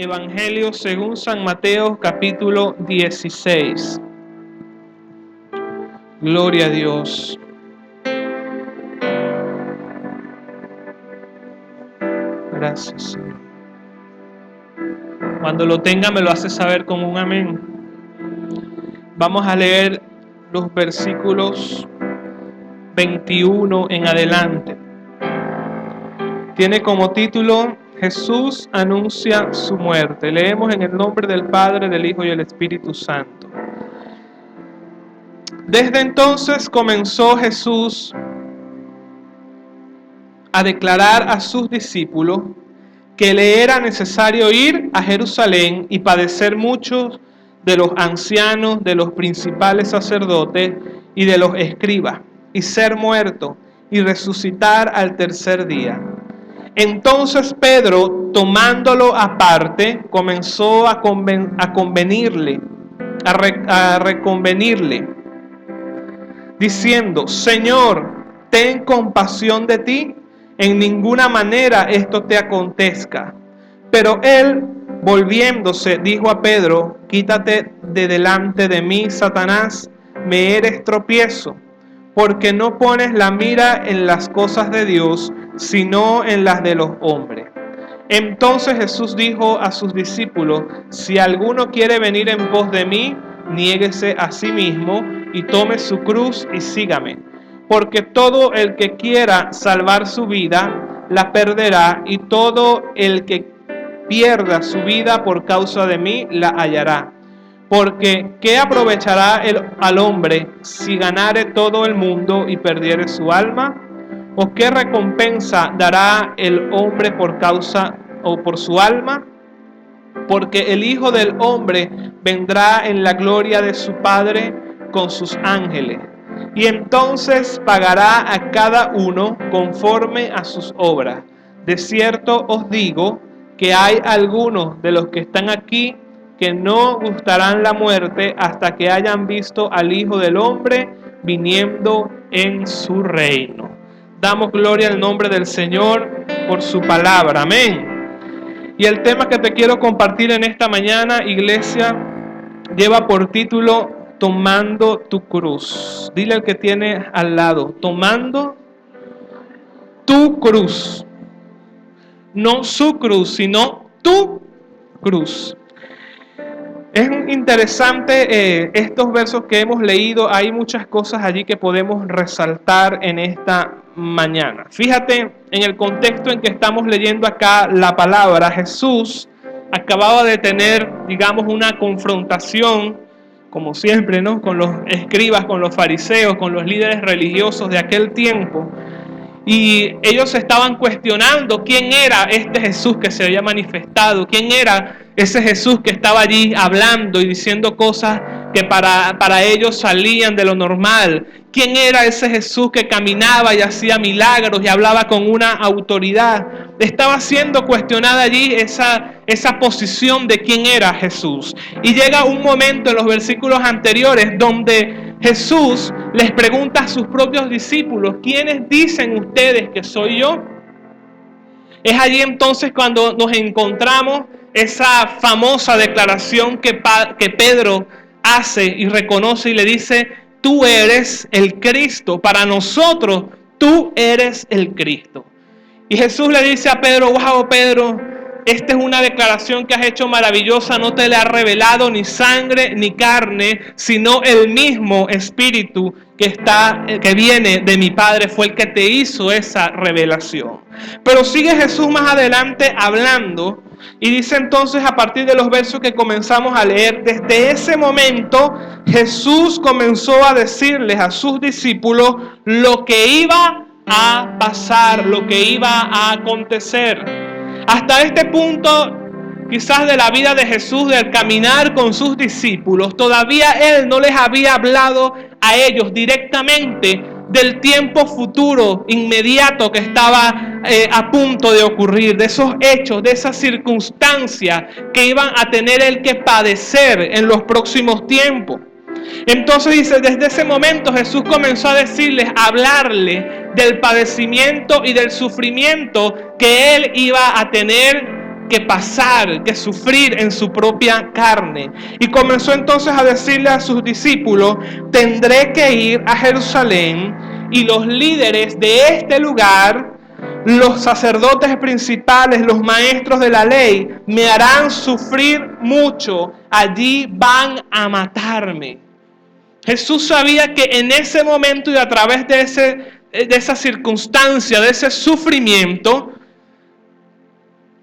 Evangelio según San Mateo, capítulo 16. Gloria a Dios. Gracias, Señor. Cuando lo tenga me lo hace saber con un amén. Vamos a leer los versículos 21 en adelante. Tiene como título: Jesús anuncia su muerte. Leemos en el nombre del Padre, del Hijo y del Espíritu Santo. Desde entonces comenzó Jesús a declarar a sus discípulos que le era necesario ir a Jerusalén y padecer mucho de los ancianos, de los principales sacerdotes y de los escribas, y ser muerto y resucitar al tercer día. Entonces Pedro, tomándolo aparte, comenzó a reconvenirle, diciendo: Señor, ten compasión de ti, en ninguna manera esto te acontezca. Pero él, volviéndose, dijo a Pedro: Quítate de delante de mí, Satanás, me eres tropiezo, porque no pones la mira en las cosas de Dios, sino en las de los hombres. Entonces Jesús dijo a sus discípulos: Si alguno quiere venir en pos de mí, niéguese a sí mismo y tome su cruz y sígame. Porque todo el que quiera salvar su vida, la perderá, y todo el que pierda su vida por causa de mí, la hallará. Porque ¿qué aprovechará al hombre si ganare todo el mundo y perdiere su alma? ¿O qué recompensa dará el hombre por causa o por su alma? Porque el Hijo del Hombre vendrá en la gloria de su Padre con sus ángeles, y entonces pagará a cada uno conforme a sus obras. De cierto os digo que hay algunos de los que están aquí que no gustarán la muerte hasta que hayan visto al Hijo del Hombre viniendo en su reino. Damos gloria al nombre del Señor por su palabra. Amén. Y el tema que te quiero compartir en esta mañana, iglesia, lleva por título: Tomando tu cruz. Dile al que tiene al lado: tomando tu cruz. No su cruz, sino tu cruz. Es interesante estos versos que hemos leído. Hay muchas cosas allí que podemos resaltar en esta mañana. Fíjate en el contexto en que estamos leyendo acá la palabra. Jesús acababa de tener, digamos, una confrontación, como siempre, ¿no?, con los escribas, con los fariseos, con los líderes religiosos de aquel tiempo. Y ellos estaban cuestionando quién era este Jesús que se había manifestado, quién era ese Jesús que estaba allí hablando y diciendo cosas que para ellos salían de lo normal. ¿Quién era ese Jesús que caminaba y hacía milagros y hablaba con una autoridad? Estaba siendo cuestionada allí esa posición de quién era Jesús. Y llega un momento en los versículos anteriores donde Jesús les pregunta a sus propios discípulos: ¿quiénes dicen ustedes que soy yo? Es allí entonces cuando nos encontramos esa famosa declaración que Pedro hace y reconoce y le dice: tú eres el Cristo. Para nosotros, tú eres el Cristo. Y Jesús le dice a Pedro: wow, Pedro, esta es una declaración que has hecho maravillosa. No te la ha revelado ni sangre ni carne, sino el mismo Espíritu que viene de mi Padre. Fue el que te hizo esa revelación. Pero sigue Jesús más adelante hablando y dice entonces, a partir de los versos que comenzamos a leer: desde ese momento Jesús comenzó a decirles a sus discípulos lo que iba a pasar, lo que iba a acontecer. Hasta este punto, quizás de la vida de Jesús, del caminar con sus discípulos, todavía Él no les había hablado a ellos directamente del tiempo futuro, inmediato, que estaba a punto de ocurrir, de esos hechos, de esas circunstancias que iban a tener Él que padecer en los próximos tiempos. Entonces dice, desde ese momento Jesús comenzó a decirles, a hablarle del padecimiento y del sufrimiento que Él iba a tener que pasar, que sufrir en su propia carne. Y comenzó entonces a decirle a sus discípulos: tendré que ir a Jerusalén, y los líderes de este lugar, los sacerdotes principales, los maestros de la ley, me harán sufrir mucho. Allí van a matarme. Jesús sabía que en ese momento y a través de esa circunstancia, de ese sufrimiento,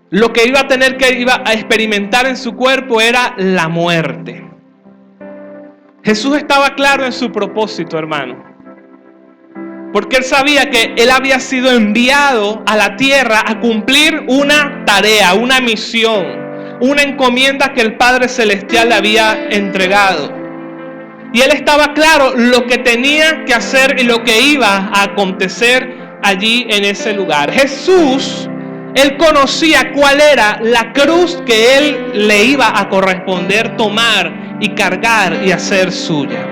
lo que iba a experimentar en su cuerpo era la muerte. Jesús estaba claro en su propósito, hermano. Porque él sabía que él había sido enviado a la tierra a cumplir una tarea, una misión, una encomienda que el Padre Celestial le había entregado. Y él estaba claro lo que tenía que hacer y lo que iba a acontecer allí en ese lugar. Jesús, él conocía cuál era la cruz que él le iba a corresponder tomar y cargar y hacer suya.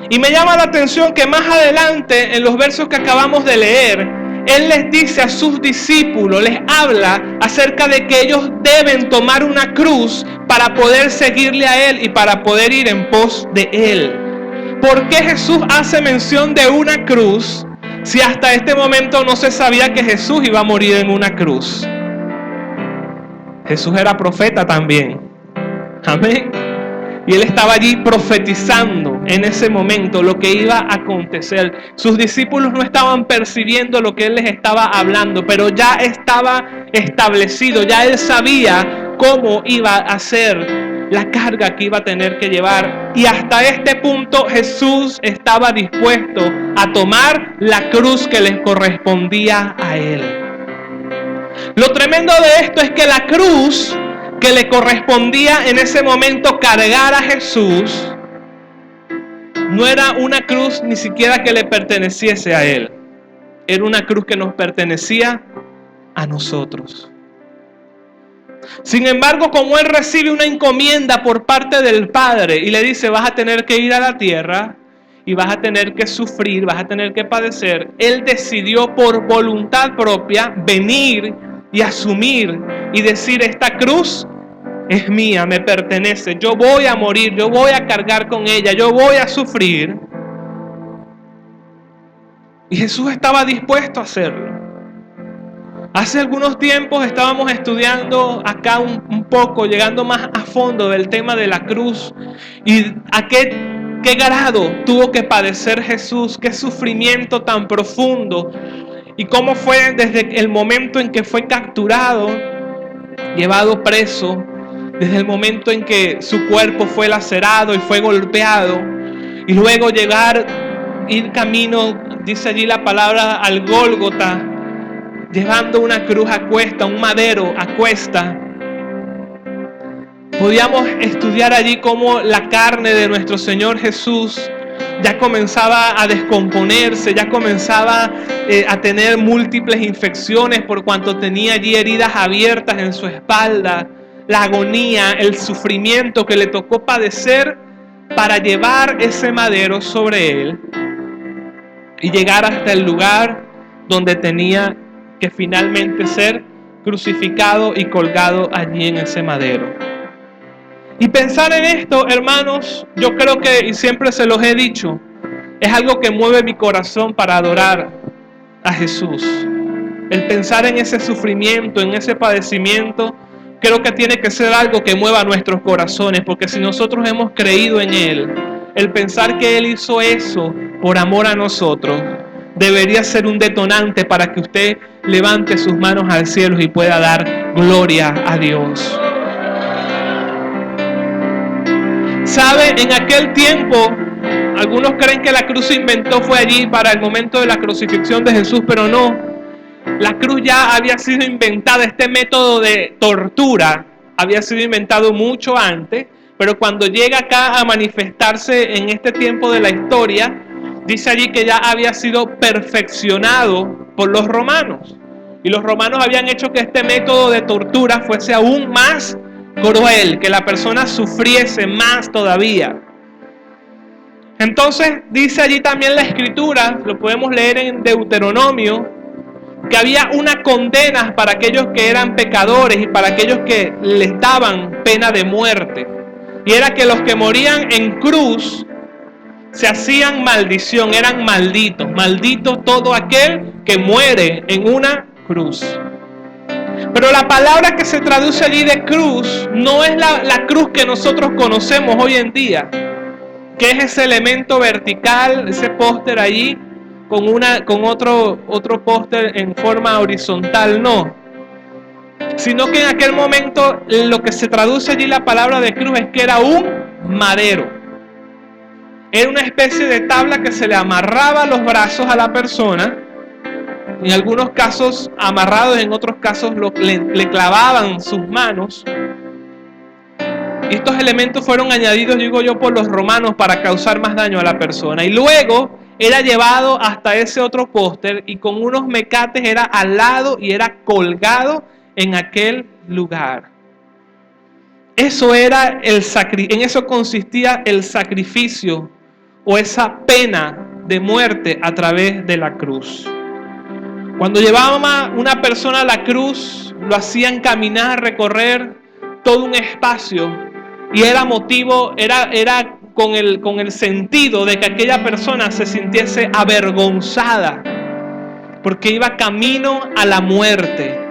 Y me llama la atención que más adelante, en los versos que acabamos de leer, él les dice a sus discípulos, les habla acerca de que ellos deben tomar una cruz para poder seguirle a él y para poder ir en pos de él. ¿Por qué Jesús hace mención de una cruz si hasta este momento no se sabía que Jesús iba a morir en una cruz? Jesús era profeta también. Amén. Y él estaba allí profetizando en ese momento lo que iba a acontecer. Sus discípulos no estaban percibiendo lo que él les estaba hablando, pero ya estaba establecido, ya él sabía cómo iba a ser la carga que iba a tener que llevar. Y hasta este punto Jesús estaba dispuesto a tomar la cruz que les correspondía a él. Lo tremendo de esto es que la cruz que le correspondía en ese momento cargar a Jesús no era una cruz ni siquiera que le perteneciese a él. Era una cruz que nos pertenecía a nosotros. Sin embargo, como él recibe una encomienda por parte del Padre y le dice: vas a tener que ir a la tierra y vas a tener que sufrir, vas a tener que padecer, él decidió por voluntad propia venir y asumir y decir: esta cruz es mía, me pertenece, yo voy a morir, yo voy a cargar con ella, yo voy a sufrir. Y Jesús estaba dispuesto a hacerlo. Hace algunos tiempos estábamos estudiando acá un poco, llegando más a fondo del tema de la cruz y a qué grado tuvo que padecer Jesús, qué sufrimiento tan profundo, y cómo fue desde el momento en que fue capturado, llevado preso, desde el momento en que su cuerpo fue lacerado y fue golpeado, y luego ir camino, dice allí la palabra, al Gólgota, llevando una cruz a cuesta, un madero a cuesta. Podíamos estudiar allí cómo la carne de nuestro Señor Jesús ya comenzaba a descomponerse, ya comenzaba a tener múltiples infecciones por cuanto tenía allí heridas abiertas en su espalda. La agonía, el sufrimiento que le tocó padecer para llevar ese madero sobre él y llegar hasta el lugar donde tenía que finalmente ser crucificado y colgado allí en ese madero. Y pensar en esto, hermanos, yo creo que, y siempre se los he dicho, es algo que mueve mi corazón para adorar a Jesús. El pensar en ese sufrimiento, en ese padecimiento, creo que tiene que ser algo que mueva nuestros corazones, porque si nosotros hemos creído en Él, el pensar que Él hizo eso por amor a nosotros, debería ser un detonante para que usted levante sus manos al cielo y pueda dar gloria a Dios. ¿Sabe? En aquel tiempo, algunos creen que la cruz se inventó fue allí para el momento de la crucifixión de Jesús, pero no. La cruz ya había sido inventada, este método de tortura había sido inventado mucho antes, pero cuando llega acá a manifestarse en este tiempo de la historia, dice allí que ya había sido perfeccionado por los romanos. Y los romanos habían hecho que este método de tortura fuese aún más cruel, que la persona sufriese más todavía. Entonces dice allí también la escritura, lo podemos leer en Deuteronomio, que había una condena para aquellos que eran pecadores y para aquellos que les daban pena de muerte. Y era que los que morían en cruz se hacían maldición, eran malditos. Maldito todo aquel que muere en una cruz. Pero la palabra que se traduce allí de cruz no es la cruz que nosotros conocemos hoy en día, que es ese elemento vertical, ese póster allí con otro póster en forma horizontal, no. Sino que en aquel momento lo que se traduce allí la palabra de cruz es que era un madero. Era una especie de tabla que se le amarraba a los brazos a la persona. En algunos casos amarrados, en otros casos le clavaban sus manos. Y estos elementos fueron añadidos, digo yo, por los romanos para causar más daño a la persona. Y luego era llevado hasta ese otro póster y con unos mecates era al lado y era colgado en aquel lugar. Eso era en eso consistía el sacrificio o esa pena de muerte a través de la cruz. Cuando llevaba una persona a la cruz, lo hacían caminar, recorrer todo un espacio y era con el sentido de que aquella persona se sintiese avergonzada porque iba camino a la muerte.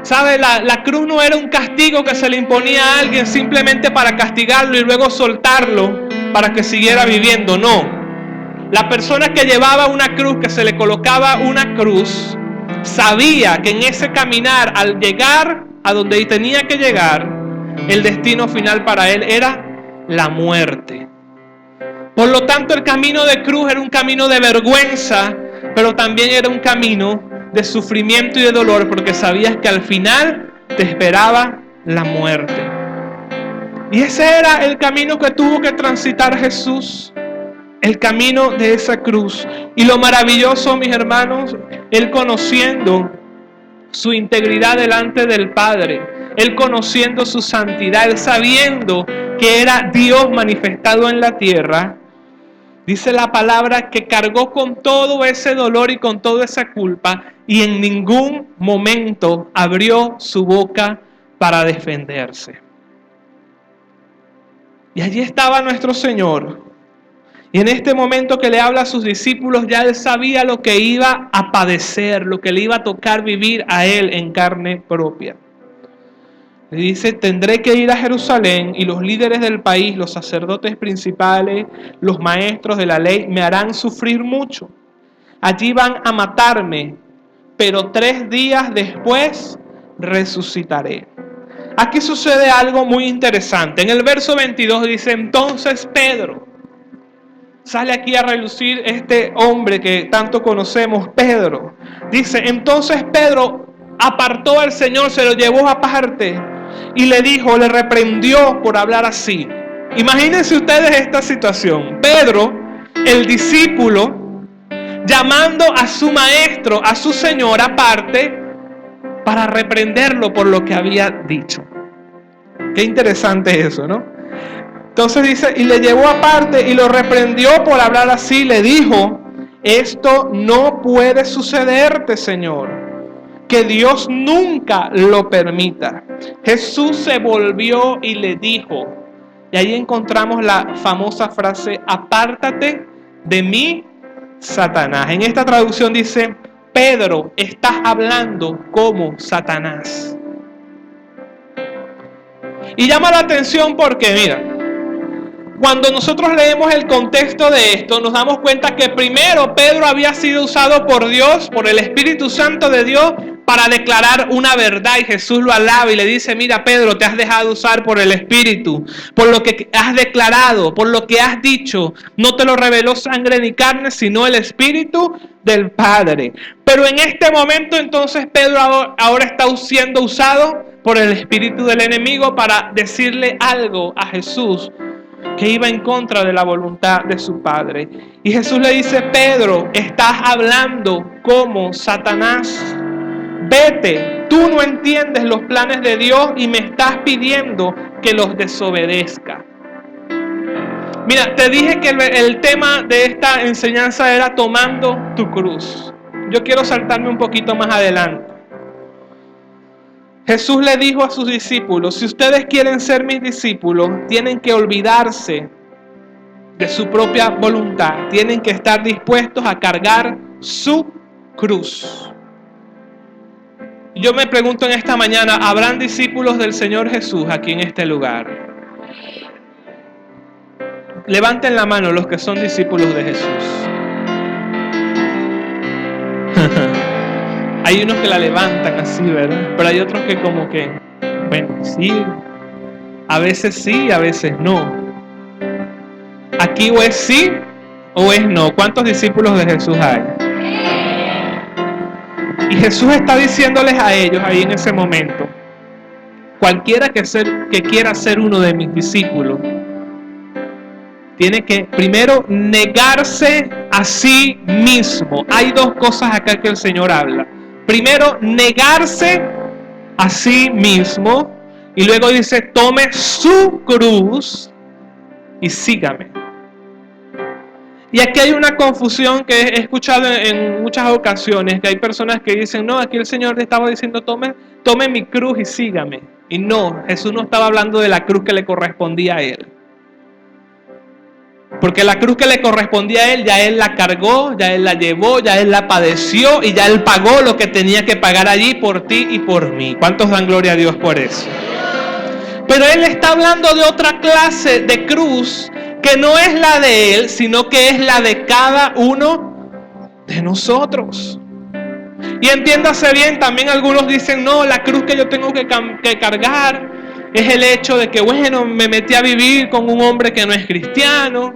¿Sabe? La cruz no era un castigo que se le imponía a alguien simplemente para castigarlo y luego soltarlo para que siguiera viviendo, no. La persona que llevaba una cruz, que se le colocaba una cruz, sabía que en ese caminar, al llegar a donde tenía que llegar, el destino final para él era la muerte. Por lo tanto, el camino de cruz era un camino de vergüenza, pero también era un camino de sufrimiento y de dolor, porque sabías que al final te esperaba la muerte. Y ese era el camino que tuvo que transitar Jesús, el camino de esa cruz. Y lo maravilloso, mis hermanos, Él conociendo su integridad delante del Padre, Él conociendo su santidad, Él sabiendo que era Dios manifestado en la tierra, dice la palabra que cargó con todo ese dolor y con toda esa culpa y en ningún momento abrió su boca para defenderse. Y allí estaba nuestro Señor. Y en este momento que le habla a sus discípulos, ya Él sabía lo que iba a padecer, lo que le iba a tocar vivir a Él en carne propia. Le dice, tendré que ir a Jerusalén y los líderes del país, los sacerdotes principales, los maestros de la ley, me harán sufrir mucho. Allí van a matarme, pero 3 días después resucitaré. Aquí sucede algo muy interesante. En el verso 22 dice, entonces Pedro, sale aquí a relucir este hombre que tanto conocemos, Pedro. Dice, entonces Pedro apartó al Señor, se lo llevó aparte y le reprendió por hablar así. Imagínense ustedes esta situación. Pedro, el discípulo, llamando a su maestro, a su Señor aparte, para reprenderlo por lo que había dicho. Qué interesante eso, ¿no? Entonces dice, y le llevó aparte y lo reprendió por hablar así. Le dijo, esto no puede sucederte, Señor, que Dios nunca lo permita. Jesús se volvió y le dijo, y ahí encontramos la famosa frase, apártate de mí, Satanás. En esta traducción dice, Pedro, estás hablando como Satanás. Y llama la atención porque, mira, cuando nosotros leemos el contexto de esto, nos damos cuenta que primero Pedro había sido usado por Dios, por el Espíritu Santo de Dios, para declarar una verdad. Y Jesús lo alaba y le dice, mira Pedro, te has dejado usar por el Espíritu, por lo que has declarado, por lo que has dicho. No te lo reveló sangre ni carne, sino el Espíritu del Padre. Pero en este momento entonces Pedro ahora está siendo usado por el espíritu del enemigo para decirle algo a Jesús que iba en contra de la voluntad de su Padre. Y Jesús le dice, Pedro, estás hablando como Satanás. Vete, tú no entiendes los planes de Dios y me estás pidiendo que los desobedezca. Mira, te dije que el tema de esta enseñanza era tomando tu cruz. yo quiero saltarme un poquito más adelante. Jesús le dijo a sus discípulos, si ustedes quieren ser mis discípulos, tienen que olvidarse de su propia voluntad. Tienen que estar dispuestos a cargar su cruz. Yo me pregunto en esta mañana, ¿habrán discípulos del Señor Jesús aquí en este lugar? Levanten la mano los que son discípulos de Jesús. Hay unos que la levantan así, ¿verdad? Pero hay otros que como que, bueno, sí, a veces no. Aquí o es sí o es no. ¿Cuántos discípulos de Jesús hay? Y Jesús está diciéndoles a ellos ahí en ese momento, cualquiera que quiera ser uno de mis discípulos, tiene que primero negarse a sí mismo. Hay dos cosas acá que el Señor habla. Primero, negarse a sí mismo. Y luego dice, tome su cruz y sígame. Y aquí hay una confusión que he escuchado en muchas ocasiones, que hay personas que dicen, no, aquí el Señor le estaba diciendo, tome mi cruz y sígame. Y no, Jesús no estaba hablando de la cruz que le correspondía a Él. Porque la cruz que le correspondía a Él, ya Él la cargó, ya Él la llevó, ya Él la padeció y ya Él pagó lo que tenía que pagar allí por ti y por mí. ¿Cuántos dan gloria a Dios por eso? Pero Él está hablando de otra clase de cruz que no es la de Él, sino que es la de cada uno de nosotros. Y entiéndase bien, también algunos dicen, no, la cruz que yo tengo que cargar es el hecho de que, bueno, me metí a vivir con un hombre que no es cristiano,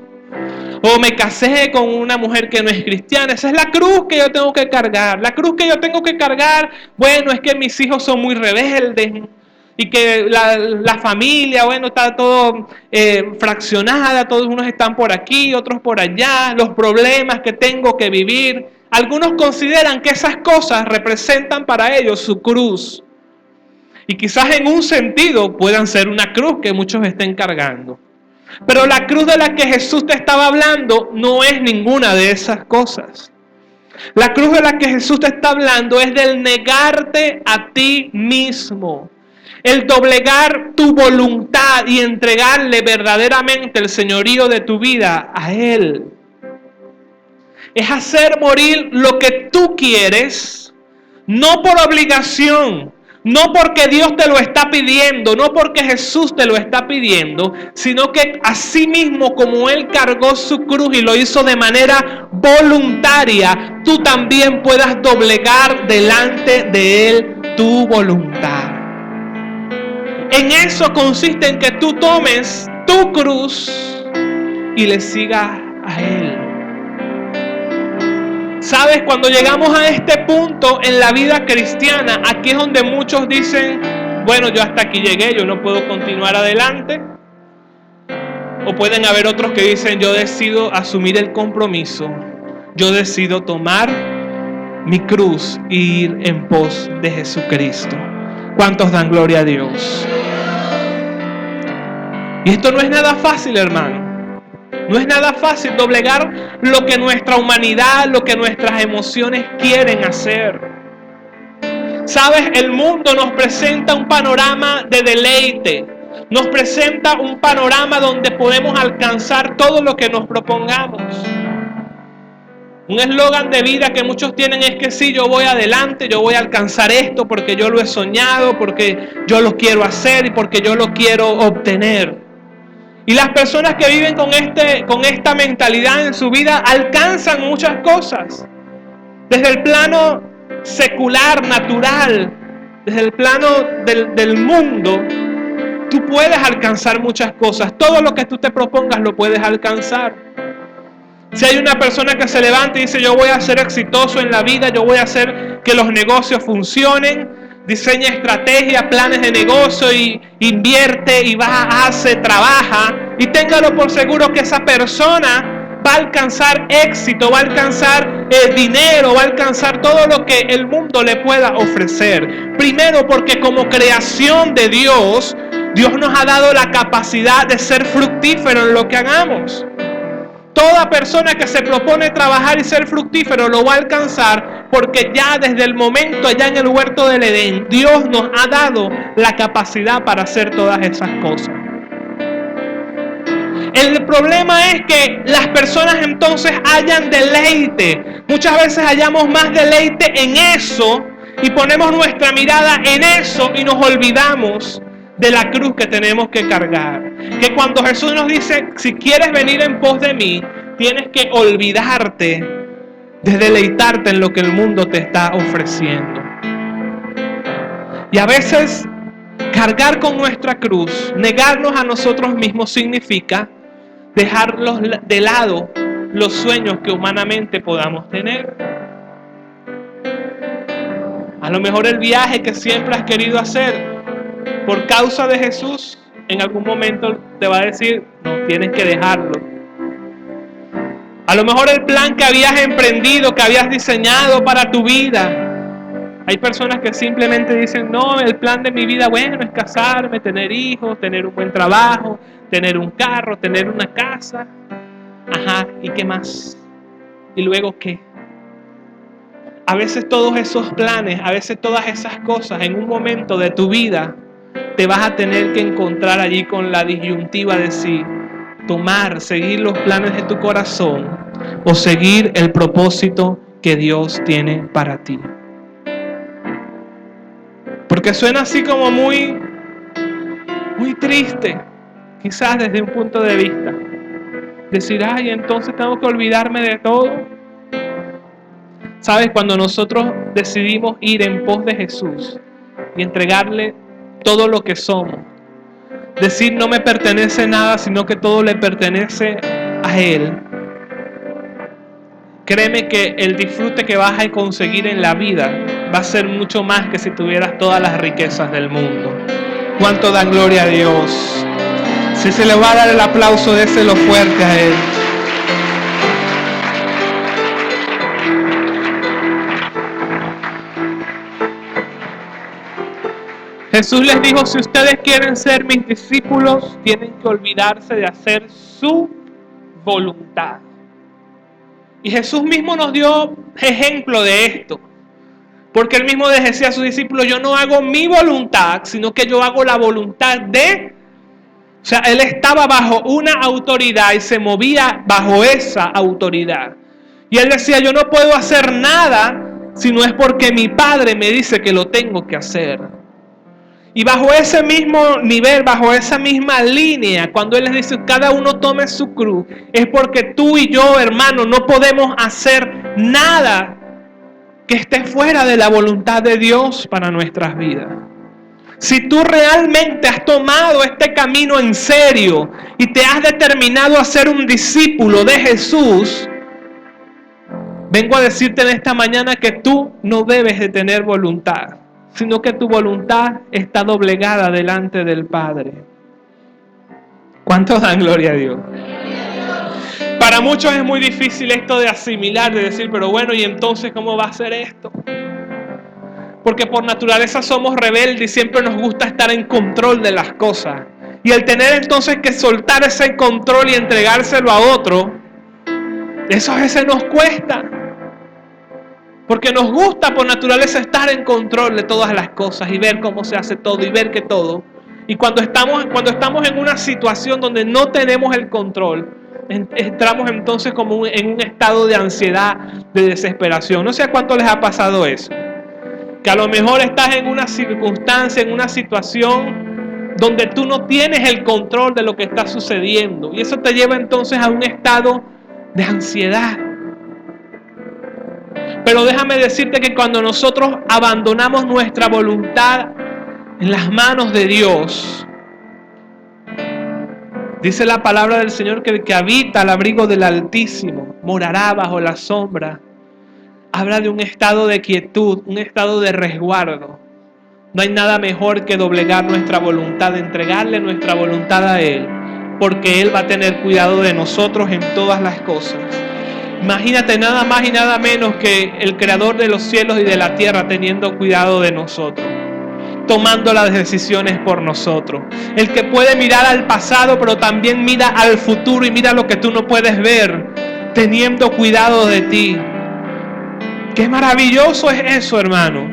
o me casé con una mujer que no es cristiana. Esa es la cruz que yo tengo que cargar. La cruz que yo tengo que cargar, bueno, es que mis hijos son muy rebeldes, y que la familia, bueno, está todo fraccionada, todos unos están por aquí, otros por allá, los problemas que tengo que vivir. Algunos consideran que esas cosas representan para ellos su cruz. Y quizás en un sentido puedan ser una cruz que muchos estén cargando. Pero la cruz de la que Jesús te estaba hablando no es ninguna de esas cosas. La cruz de la que Jesús te está hablando es del negarte a ti mismo. El doblegar tu voluntad y entregarle verdaderamente el señorío de tu vida a Él. Es hacer morir lo que tú quieres, no por obligación, no porque Dios te lo está pidiendo, no porque Jesús te lo está pidiendo, sino que así mismo como Él cargó su cruz y lo hizo de manera voluntaria, tú también puedas doblegar delante de Él tu voluntad. En eso consiste en que tú tomes tu cruz y le sigas a Él. ¿Sabes? Cuando llegamos a este punto en la vida cristiana, aquí es donde muchos dicen, bueno, yo hasta aquí llegué, yo no puedo continuar adelante. O pueden haber otros que dicen, yo decido asumir el compromiso, yo decido tomar mi cruz e ir en pos de Jesucristo. ¿Cuántos dan gloria a Dios? Y esto no es nada fácil, hermano. No es nada fácil doblegar lo que nuestra humanidad, lo que nuestras emociones quieren hacer. ¿Sabes? El mundo nos presenta un panorama de deleite. Nos presenta un panorama donde podemos alcanzar todo lo que nos propongamos. Un eslogan de vida que muchos tienen es que sí, yo voy adelante, yo voy a alcanzar esto porque yo lo he soñado, porque yo lo quiero hacer y porque yo lo quiero obtener. Y las personas que viven con esta mentalidad en su vida alcanzan muchas cosas. Desde el plano secular, natural, desde el plano del mundo, tú puedes alcanzar muchas cosas. Todo lo que tú te propongas lo puedes alcanzar. Si hay una persona que se levanta y dice, yo voy a ser exitoso en la vida, yo voy a hacer que los negocios funcionen, diseña estrategias, planes de negocio y invierte y hace, trabaja, y téngalo por seguro que esa persona va a alcanzar éxito, va a alcanzar dinero, va a alcanzar todo lo que el mundo le pueda ofrecer. Primero porque como creación de Dios, Dios nos ha dado la capacidad de ser fructíferos en lo que hagamos. Toda persona que se propone trabajar y ser fructífero lo va a alcanzar, porque ya desde el momento allá en el huerto del Edén, Dios nos ha dado la capacidad para hacer todas esas cosas. El problema es que las personas entonces hallan deleite. Muchas veces hallamos más deleite en eso y ponemos nuestra mirada en eso y nos olvidamos de la cruz que tenemos que cargar. Que cuando Jesús nos dice, si quieres venir en pos de mí, tienes que olvidarte de deleitarte en lo que el mundo te está ofreciendo. Y a veces cargar con nuestra cruz, negarnos a nosotros mismos, significa dejar de lado los sueños que humanamente podamos tener. A lo mejor el viaje que siempre has querido hacer, por causa de Jesús, en algún momento te va a decir, no, tienes que dejarlo. A lo mejor el plan que habías emprendido, que habías diseñado para tu vida. Hay personas que simplemente dicen, no, el plan de mi vida, bueno, es casarme, tener hijos, tener un buen trabajo, tener un carro, tener una casa. Ajá, ¿y qué más? ¿Y luego qué? A veces todos esos planes, a veces todas esas cosas, en un momento de tu vida, te vas a tener que encontrar allí con la disyuntiva de si seguir los planes de tu corazón o seguir el propósito que Dios tiene para ti. Porque suena así como muy triste, quizás desde un punto de vista. Decir, ay, entonces tengo que olvidarme de todo. ¿Sabes? Cuando nosotros decidimos ir en pos de Jesús y entregarle todo lo que somos, decir no me pertenece nada, sino que todo le pertenece a Él. Créeme que el disfrute que vas a conseguir en la vida va a ser mucho más que si tuvieras todas las riquezas del mundo. ¿Cuánto dan gloria a Dios? Si se le va a dar el aplauso, déselo fuerte a Él. Jesús les dijo, si ustedes quieren ser mis discípulos, tienen que olvidarse de hacer su voluntad. Y Jesús mismo nos dio ejemplo de esto. Porque él mismo decía a sus discípulos, yo no hago mi voluntad, sino que yo hago la voluntad de... O sea, él estaba bajo una autoridad y se movía bajo esa autoridad. Y él decía, yo no puedo hacer nada si no es porque mi Padre me dice que lo tengo que hacer. Y bajo ese mismo nivel, bajo esa misma línea, cuando Él les dice, cada uno tome su cruz, es porque tú y yo, hermano, no podemos hacer nada que esté fuera de la voluntad de Dios para nuestras vidas. Si tú realmente has tomado este camino en serio y te has determinado a ser un discípulo de Jesús, vengo a decirte en esta mañana que tú no debes de tener voluntad, sino que tu voluntad está doblegada delante del Padre. ¿Cuántos dan gloria a Dios? Para muchos es muy difícil esto de asimilar, de decir, pero bueno, ¿y entonces cómo va a ser esto? Porque por naturaleza somos rebeldes y siempre nos gusta estar en control de las cosas. Y el tener entonces que soltar ese control y entregárselo a otro, eso a veces nos cuesta. Porque nos gusta por naturaleza estar en control de todas las cosas y ver cómo se hace todo y ver que todo. Y cuando estamos en una situación donde no tenemos el control, entramos entonces como en un estado de ansiedad, de desesperación. No sé a cuánto les ha pasado eso. Que a lo mejor estás en una circunstancia, en una situación donde tú no tienes el control de lo que está sucediendo. Y eso te lleva entonces a un estado de ansiedad. Pero déjame decirte que cuando nosotros abandonamos nuestra voluntad en las manos de Dios, dice la palabra del Señor que el que habita al abrigo del Altísimo morará bajo la sombra. Habla de un estado de quietud, un estado de resguardo. No hay nada mejor que doblegar nuestra voluntad, entregarle nuestra voluntad a Él, porque Él va a tener cuidado de nosotros en todas las cosas. Imagínate nada más y nada menos que el Creador de los cielos y de la tierra teniendo cuidado de nosotros. tomando las decisiones por nosotros. El que puede mirar al pasado, pero también mira al futuro y mira lo que tú no puedes ver, teniendo cuidado de ti. Qué maravilloso es eso, hermano.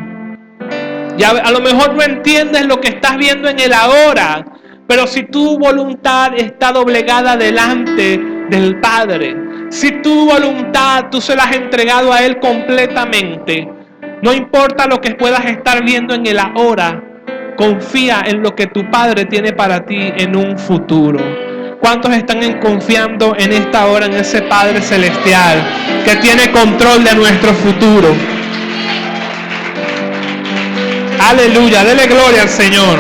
Y a lo mejor no entiendes lo que estás viendo en el ahora, pero si tu voluntad está doblegada delante del Padre, si tu voluntad tú se la has entregado a Él completamente, no importa lo que puedas estar viendo en el ahora, confía en lo que tu Padre tiene para ti en un futuro. ¿Cuántos están confiando en esta hora en ese Padre celestial que tiene control de nuestro futuro? Aleluya, dele gloria al Señor.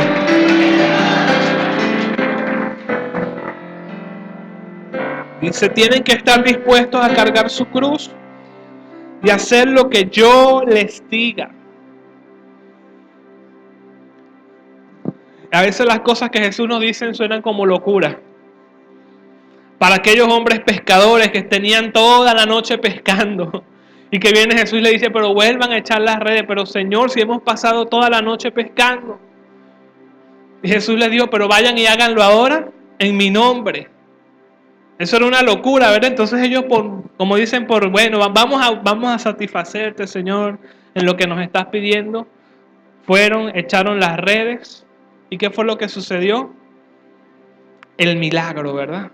Dice, tienen que estar dispuestos a cargar su cruz y hacer lo que yo les diga. A veces las cosas que Jesús nos dice suenan como locura. Para aquellos hombres pescadores que tenían toda la noche pescando y que viene Jesús y le dice, pero vuelvan a echar las redes. Pero Señor, si hemos pasado toda la noche pescando. Y Jesús les dijo, pero vayan y háganlo ahora en mi nombre. Eso era una locura, ¿verdad? Entonces ellos, como dicen, bueno, vamos a satisfacerte, Señor, en lo que nos estás pidiendo. Fueron, echaron las redes. ¿Y qué fue lo que sucedió? El milagro, ¿verdad?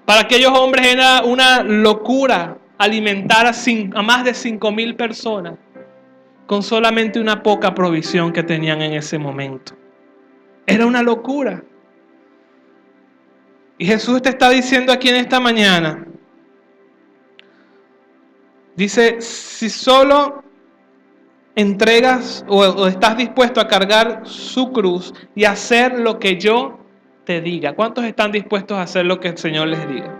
Para aquellos hombres era una locura alimentar a más de 5,000 personas con solamente una poca provisión que tenían en ese momento. Era una locura. Y Jesús te está diciendo aquí en esta mañana, dice, si solo entregas o estás dispuesto a cargar su cruz y hacer lo que yo te diga. ¿Cuántos están dispuestos a hacer lo que el Señor les diga?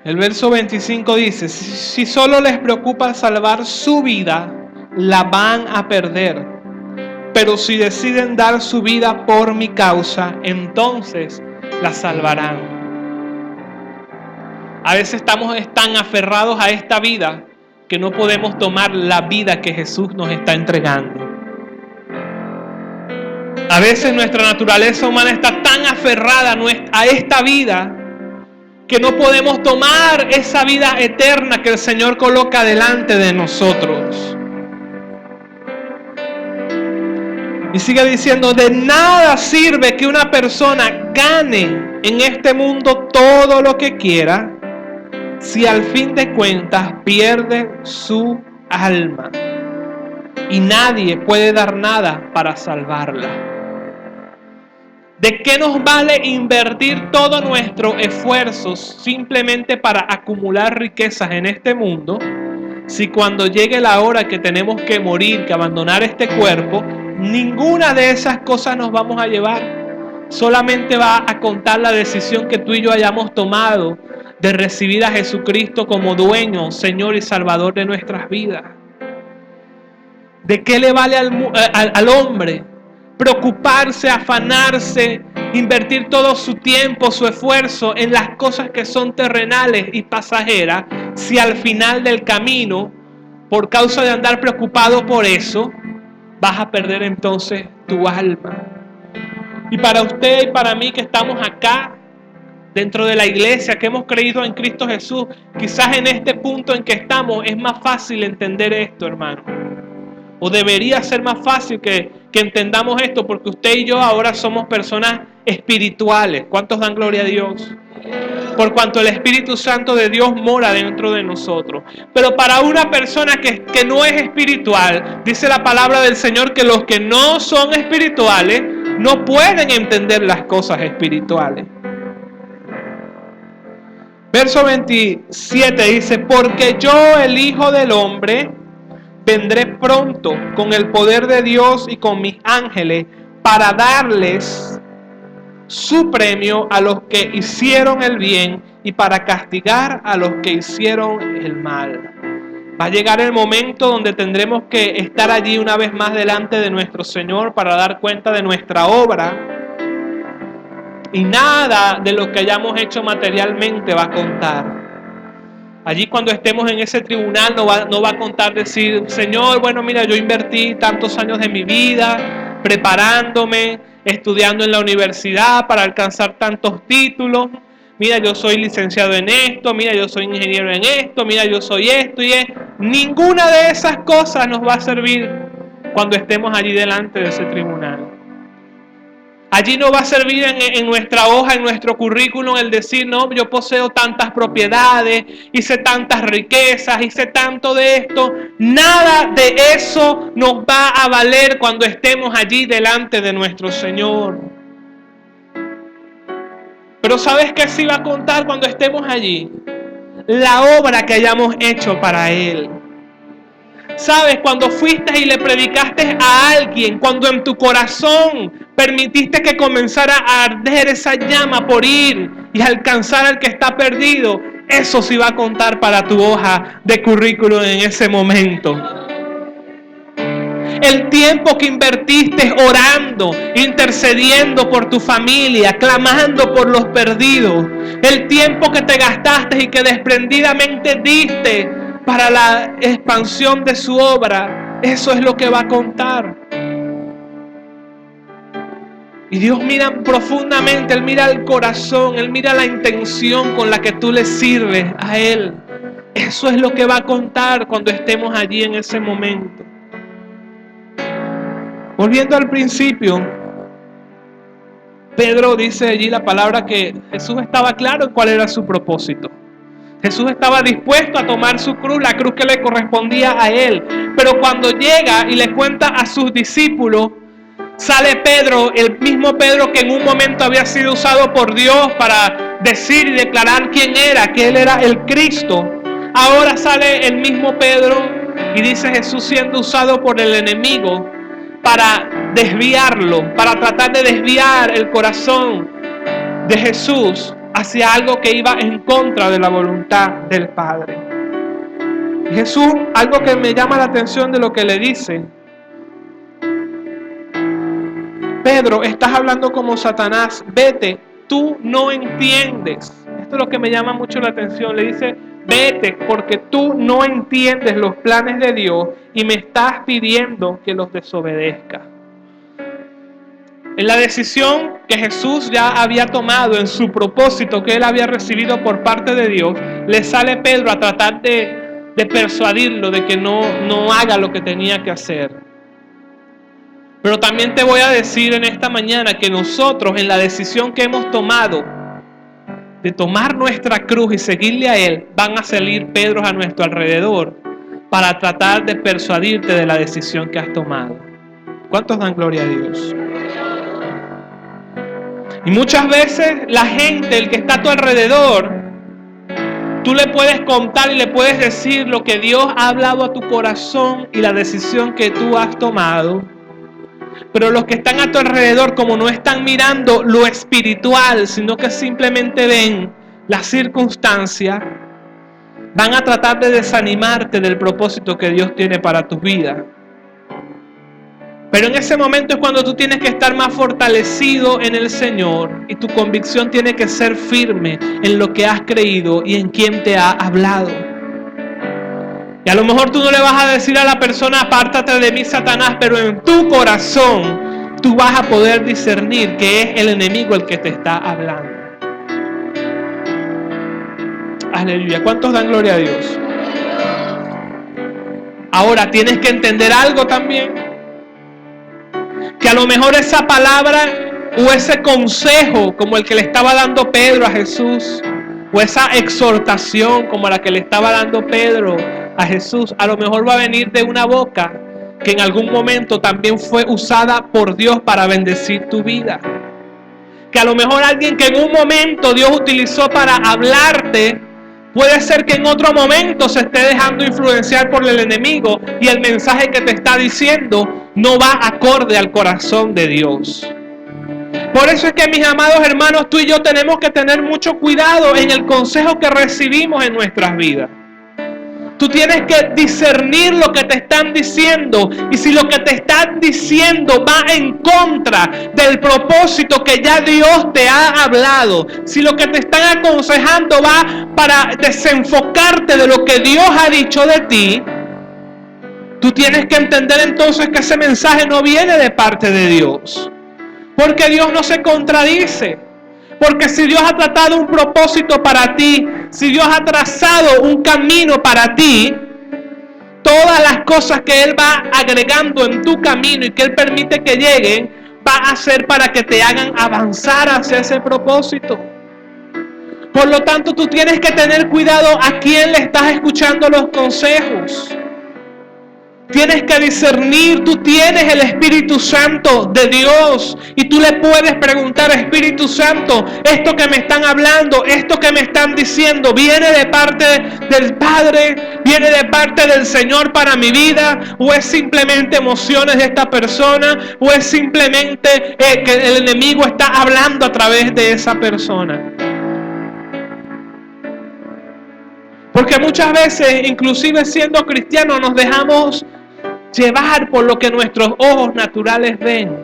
El verso 25 dice, si solo les preocupa salvar su vida, la van a perder. Pero si deciden dar su vida por mi causa, entonces la salvarán. A veces estamos tan aferrados a esta vida que no podemos tomar la vida que Jesús nos está entregando. A veces nuestra naturaleza humana está tan aferrada a esta vida que no podemos tomar esa vida eterna que el Señor coloca delante de nosotros. Y sigue diciendo, de nada sirve que una persona gane en este mundo todo lo que quiera si al fin de cuentas pierde su alma. Y nadie puede dar nada para salvarla. ¿De qué nos vale invertir todo nuestro esfuerzo simplemente para acumular riquezas en este mundo si cuando llegue la hora que tenemos que morir, que abandonar este cuerpo, ninguna de esas cosas nos vamos a llevar? Solamente va a contar la decisión que tú y yo hayamos tomado de recibir a Jesucristo como dueño, Señor y Salvador de nuestras vidas. ¿De qué le vale al hombre preocuparse, afanarse, invertir todo su tiempo, su esfuerzo en las cosas que son terrenales y pasajeras, si al final del camino, por causa de andar preocupado por eso, vas a perder entonces tu alma? Y para usted y para mí que estamos acá, dentro de la iglesia, que hemos creído en Cristo Jesús, quizás en este punto en que estamos es más fácil entender esto, hermano. O debería ser más fácil que entendamos esto, porque usted y yo ahora somos personas espirituales. ¿Cuántos dan gloria a Dios? Por cuanto el Espíritu Santo de Dios mora dentro de nosotros. Pero para una persona que no es espiritual, dice la palabra del Señor que los que no son espirituales no pueden entender las cosas espirituales. Verso 27 dice, porque yo, el Hijo del Hombre, vendré pronto con el poder de Dios y con mis ángeles para darles su premio a los que hicieron el bien y para castigar a los que hicieron el mal. Va a llegar el momento donde tendremos que estar allí una vez más delante de nuestro Señor para dar cuenta de nuestra obra. Y nada de lo que hayamos hecho materialmente va a contar. Allí cuando estemos en ese tribunal no va a contar decir, Señor, bueno, mira, yo invertí tantos años de mi vida preparándome, estudiando en la universidad para alcanzar tantos títulos. Mira, yo soy licenciado en esto, mira, yo soy ingeniero en esto, mira, yo soy esto y esto. Ninguna de esas cosas nos va a servir cuando estemos allí delante de ese tribunal. Allí no va a servir en nuestra hoja, en nuestro currículum, el decir, no, yo poseo tantas propiedades, hice tantas riquezas, hice tanto de esto. Nada de eso nos va a valer cuando estemos allí delante de nuestro Señor. Pero ¿sabes qué sí va a contar cuando estemos allí? La obra que hayamos hecho para Él. ¿Sabes? Cuando fuiste y le predicaste a alguien, cuando en tu corazón permitiste que comenzara a arder esa llama por ir y alcanzar al que está perdido, eso sí va a contar para tu hoja de currículum en ese momento. El tiempo que invertiste orando, intercediendo por tu familia, clamando por los perdidos. El tiempo que te gastaste y que desprendidamente diste para la expansión de su obra. Eso es lo que va a contar. Y Dios mira profundamente, Él mira el corazón, Él mira la intención con la que tú le sirves a Él. Eso es lo que va a contar cuando estemos allí en ese momento. Volviendo al principio, Pedro dice allí la palabra que Jesús estaba claro en cuál era su propósito. Jesús estaba dispuesto a tomar su cruz, la cruz que le correspondía a Él. Pero cuando llega y le cuenta a sus discípulos, sale Pedro, el mismo Pedro que en un momento había sido usado por Dios para decir y declarar quién era, que Él era el Cristo. Ahora sale el mismo Pedro y dice Jesús siendo usado por el enemigo para desviarlo, para tratar de desviar el corazón de Jesús hacia algo que iba en contra de la voluntad del Padre. Y Jesús, algo que me llama la atención de lo que le dice: Pedro, estás hablando como Satanás, vete, tú no entiendes. Esto es lo que me llama mucho la atención. Le dice, vete, porque tú no entiendes los planes de Dios y me estás pidiendo que los desobedezca. En la decisión que Jesús ya había tomado, en su propósito que Él había recibido por parte de Dios, le sale Pedro a tratar de persuadirlo de que no haga lo que tenía que hacer. Pero también te voy a decir en esta mañana que nosotros, en la decisión que hemos tomado de tomar nuestra cruz y seguirle a Él, van a salir Pedros a nuestro alrededor para tratar de persuadirte de la decisión que has tomado. ¿Cuántos dan gloria a Dios? Y muchas veces la gente, el que está a tu alrededor, tú le puedes contar y le puedes decir lo que Dios ha hablado a tu corazón y la decisión que tú has tomado. Pero los que están a tu alrededor, como no están mirando lo espiritual, sino que simplemente ven la circunstancia, van a tratar de desanimarte del propósito que Dios tiene para tu vida. Pero en ese momento es cuando tú tienes que estar más fortalecido en el Señor y tu convicción tiene que ser firme en lo que has creído y en quien te ha hablado. Y a lo mejor tú no le vas a decir a la persona, apártate de mí, Satanás, pero en tu corazón tú vas a poder discernir que es el enemigo el que te está hablando. Aleluya. ¿Cuántos dan gloria a Dios? Ahora tienes que entender algo también. Que a lo mejor esa palabra o ese consejo como el que le estaba dando Pedro a Jesús, o esa exhortación como la que le estaba dando Pedro a Jesús, a lo mejor va a venir de una boca que en algún momento también fue usada por Dios para bendecir tu vida. Que a lo mejor alguien que en un momento Dios utilizó para hablarte, puede ser que en otro momento se esté dejando influenciar por el enemigo y el mensaje que te está diciendo no va acorde al corazón de Dios. Por eso es que, mis amados hermanos, tú y yo tenemos que tener mucho cuidado en el consejo que recibimos en nuestras vidas. Tú tienes que discernir lo que te están diciendo. Y si lo que te están diciendo va en contra del propósito que ya Dios te ha hablado, si lo que te están aconsejando va para desenfocarte de lo que Dios ha dicho de ti, tú tienes que entender entonces que ese mensaje no viene de parte de Dios. Porque Dios no se contradice. Porque si Dios ha tratado un propósito para ti, si Dios ha trazado un camino para ti, todas las cosas que Él va agregando en tu camino y que Él permite que lleguen, va a ser para que te hagan avanzar hacia ese propósito. Por lo tanto, tú tienes que tener cuidado a quién le estás escuchando los consejos. Tienes que discernir, tú tienes el Espíritu Santo de Dios y tú le puedes preguntar: Espíritu Santo, esto que me están hablando, esto que me están diciendo, ¿viene de parte del Padre? ¿Viene de parte del Señor para mi vida? ¿O es simplemente emociones de esta persona? ¿O es simplemente que el enemigo está hablando a través de esa persona? Porque muchas veces, inclusive siendo cristianos, nos dejamos llevar por lo que nuestros ojos naturales ven.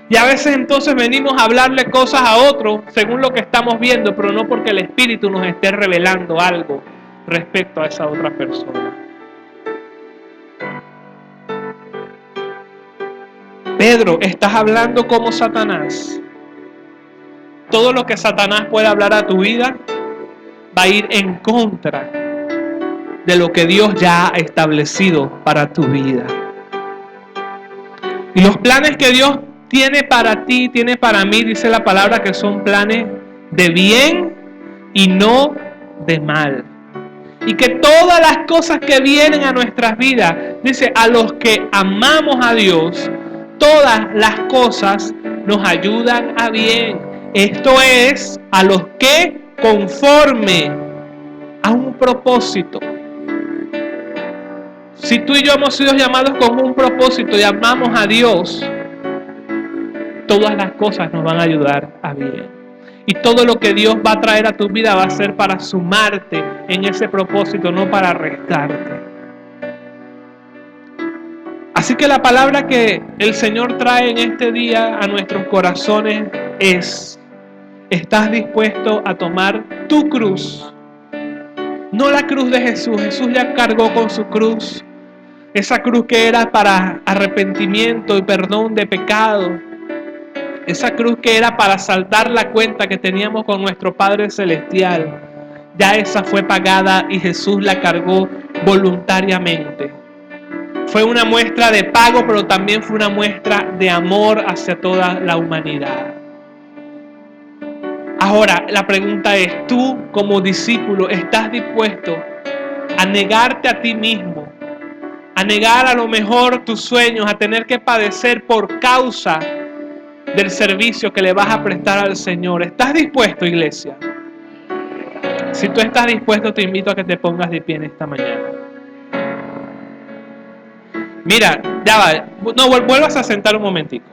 Y a veces entonces venimos a hablarle cosas a otros según lo que estamos viendo, pero no porque el Espíritu nos esté revelando algo respecto a esa otra persona. Pedro, estás hablando como Satanás. Todo lo que Satanás pueda hablar a tu vida va a ir en contra de lo que Dios ya ha establecido para tu vida. Y los planes que Dios tiene para ti, tiene para mí, dice la palabra, que son planes de bien y no de mal. Y que todas las cosas que vienen a nuestras vidas, dice, a los que amamos a Dios, todas las cosas nos ayudan a bien. Esto es, a los que conforme a un propósito. Si tú y yo hemos sido llamados con un propósito y amamos a Dios, todas las cosas nos van a ayudar a bien. Y todo lo que Dios va a traer a tu vida va a ser para sumarte en ese propósito, no para restarte. Así que la palabra que el Señor trae en este día a nuestros corazones es: ¿estás dispuesto a tomar tu cruz? No la cruz de Jesús. Jesús ya cargó con su cruz. Esa cruz que era para arrepentimiento y perdón de pecado. Esa cruz que era para saldar la cuenta que teníamos con nuestro Padre Celestial. Ya esa fue pagada y Jesús la cargó voluntariamente. Fue una muestra de pago, pero también fue una muestra de amor hacia toda la humanidad. Ahora, la pregunta es: tú como discípulo, ¿estás dispuesto a negarte a ti mismo? A negar a lo mejor tus sueños, a tener que padecer por causa del servicio que le vas a prestar al Señor. ¿Estás dispuesto, iglesia? Si tú estás dispuesto, te invito a que te pongas de pie en esta mañana. Mira, ya va, no vuelvas a sentar un momentico.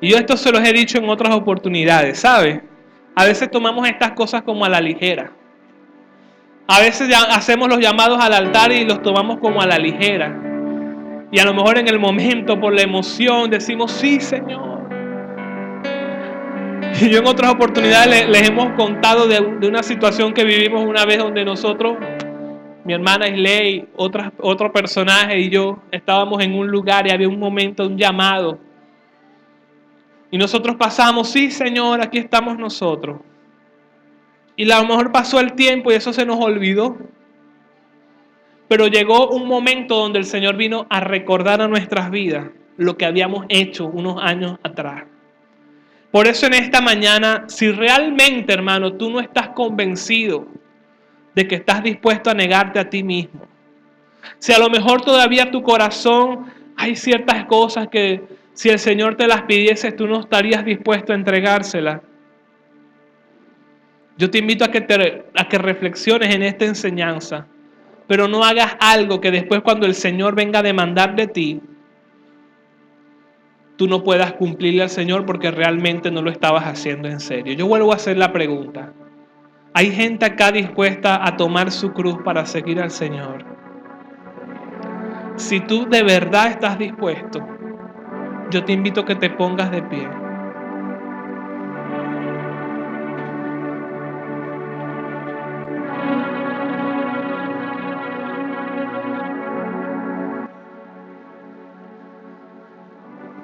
Y yo esto se los he dicho en otras oportunidades, ¿sabes? A veces tomamos estas cosas como a la ligera. A veces ya hacemos los llamados al altar y los tomamos como a la ligera. Y a lo mejor en el momento, por la emoción, decimos: sí, Señor. Y yo en otras oportunidades les hemos contado de una situación que vivimos una vez, donde nosotros, mi hermana Isley, otro personaje y yo, estábamos en un lugar y había un momento, un llamado. Y nosotros pasamos: sí, Señor, aquí estamos nosotros. Y a lo mejor pasó el tiempo y eso se nos olvidó. Pero llegó un momento donde el Señor vino a recordar a nuestras vidas lo que habíamos hecho unos años atrás. Por eso en esta mañana, si realmente, hermano, tú no estás convencido de que estás dispuesto a negarte a ti mismo, si a lo mejor todavía tu corazón hay ciertas cosas que si el Señor te las pidiese, tú no estarías dispuesto a entregárselas, yo te invito a que reflexiones en esta enseñanza, pero no hagas algo que después, cuando el Señor venga a demandar de ti, tú no puedas cumplirle al Señor porque realmente no lo estabas haciendo en serio. Yo vuelvo a hacer la pregunta: Hay gente acá dispuesta a tomar su cruz para seguir al Señor. Si tú de verdad estás dispuesto, yo te invito a que te pongas de pie.